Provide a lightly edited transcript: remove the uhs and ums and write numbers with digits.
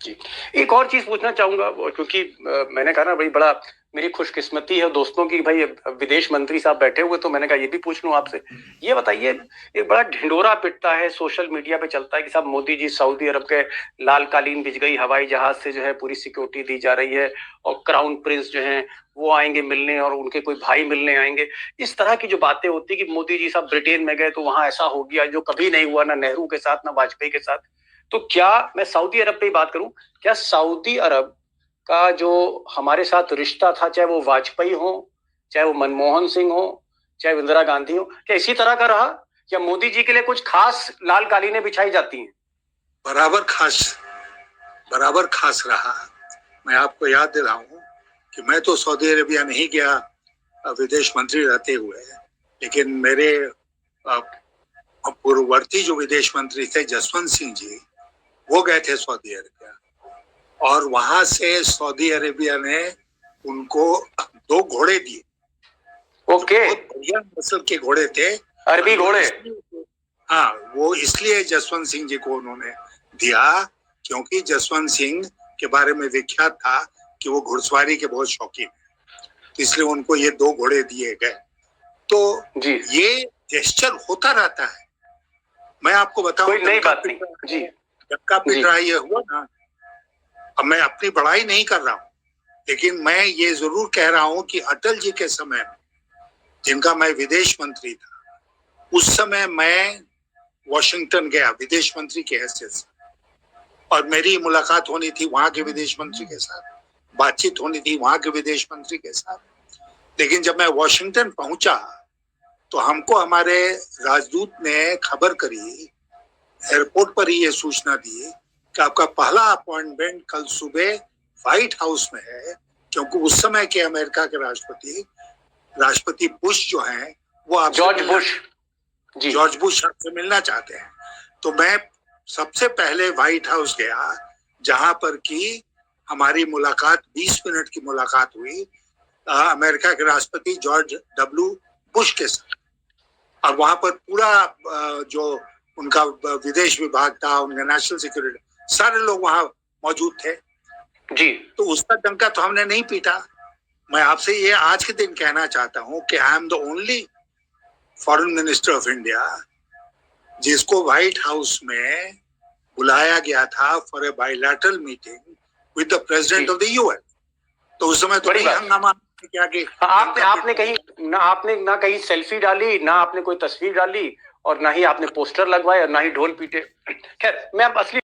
जी। एक और चीज़ पूछना चाहूँगा क्योंकि मैंने कहा ना भाई बड़ा मेरी खुशकिस्मती है दोस्तों की भाई विदेश मंत्री साहब बैठे हुए, तो मैंने कहा ये भी पूछ लूँ आपसे। ये बताइए, एक बड़ा ढिंढोरा पिटता है सोशल मीडिया पे चलता है कि साहब मोदी जी सऊदी अरब के लाल कालीन बिछ गई, हवाई जहाज से जो है पूरी सिक्योरिटी दी जा रही है और क्राउन प्रिंस जो हैं वो आएंगे मिलने और उनके कोई भाई मिलने आएंगे। इस तरह की जो बातें होती है कि मोदी जी साहब ब्रिटेन में गए तो वहां ऐसा हो गया जो कभी नहीं हुआ, ना नेहरू के साथ ना वाजपेयी के साथ। तो क्या मैं सऊदी अरब पे ही बात करूं, क्या सऊदी अरब का जो हमारे साथ रिश्ता था, चाहे वो वाजपेयी हो, चाहे वो मनमोहन सिंह हो, चाहे वो इंदिरा गांधी हो, क्या इसी तरह का रहा या मोदी जी के लिए कुछ खास लाल कालीनें बिछाई जाती हैं? बराबर खास रहा। मैं आपको याद दिलाऊं कि मैं तो सऊदी अरेबिया नहीं गया विदेश मंत्री रहते हुए, लेकिन मेरे पूर्ववर्ती जो विदेश मंत्री थे जसवंत सिंह जी, वो गए थे सऊदी अरेबिया, और वहां से सऊदी अरेबिया ने उनको 2 घोड़े दिए। ओके। बहुत बढ़िया नस्ल के घोड़े थे, अरबी घोड़े। हाँ, वो इसलिए जसवंत सिंह जी को उन्होंने दिया क्योंकि जसवंत सिंह के बारे में विख्यात था कि वो घुड़सवारी के बहुत शौकीन है, तो इसलिए उनको ये 2 घोड़े दिए गए। तो जी। ये जेस्चर होता रहता है। मैं आपको बताऊं, कोई नई बात नहीं। जी। डक्का पिट रहा ये हुआ ना, अब मैं अपनी बड़ाई नहीं कर रहा हूँ, लेकिन मैं ये जरूर कह रहा हूँ कि अटल जी के समय जिनका मैं विदेश मंत्री था, उस समय मैं वॉशिंगटन गया विदेश मंत्री के हैसियत से, और मेरी मुलाकात होनी थी वहां के विदेश मंत्री के साथ, बातचीत होनी थी वहां के विदेश मंत्री के साथ। लेकिन जब मैं वॉशिंगटन पहुंचा तो हमको हमारे राजदूत ने खबर करी, एयरपोर्ट पर ही ये सूचना दी कि आपका पहला अपॉइंटमेंट कल सुबह व्हाइट हाउस में है, क्योंकि उस समय के अमेरिका के राष्ट्रपति बुश जो हैं वो आप जॉर्ज बुश आपसे मिलना चाहते हैं। तो मैं सबसे पहले व्हाइट हाउस गया, जहां पर कि हमारी मुलाकात 20 मिनट की मुलाकात हुई अमेरिका के राष्ट्रपति जॉर्ज डब्ल्यू बुश के साथ। और वहां पर पूरा जो उनका विदेश विभाग था, उनका नेशनल सिक्योरिटी, सारे लोग वहां मौजूद थे जी। तो उसका डंका तो हमने नहीं पीटा। मैं आपसे ये आज के दिन कहना चाहता हूं कि I am the only foreign minister of India जिसको व्हाइट हाउस में बुलाया गया था for a bilateral meeting with the president of the UN. तो उस समय तो हंगामा क्या कि आपने कहीं सेल्फी डाली, ना आपने कोई तस्वीर डाली, और ना ही आपने पोस्टर लगवाए, और ना ही ढोल पीटे। खैर, मैं अब असली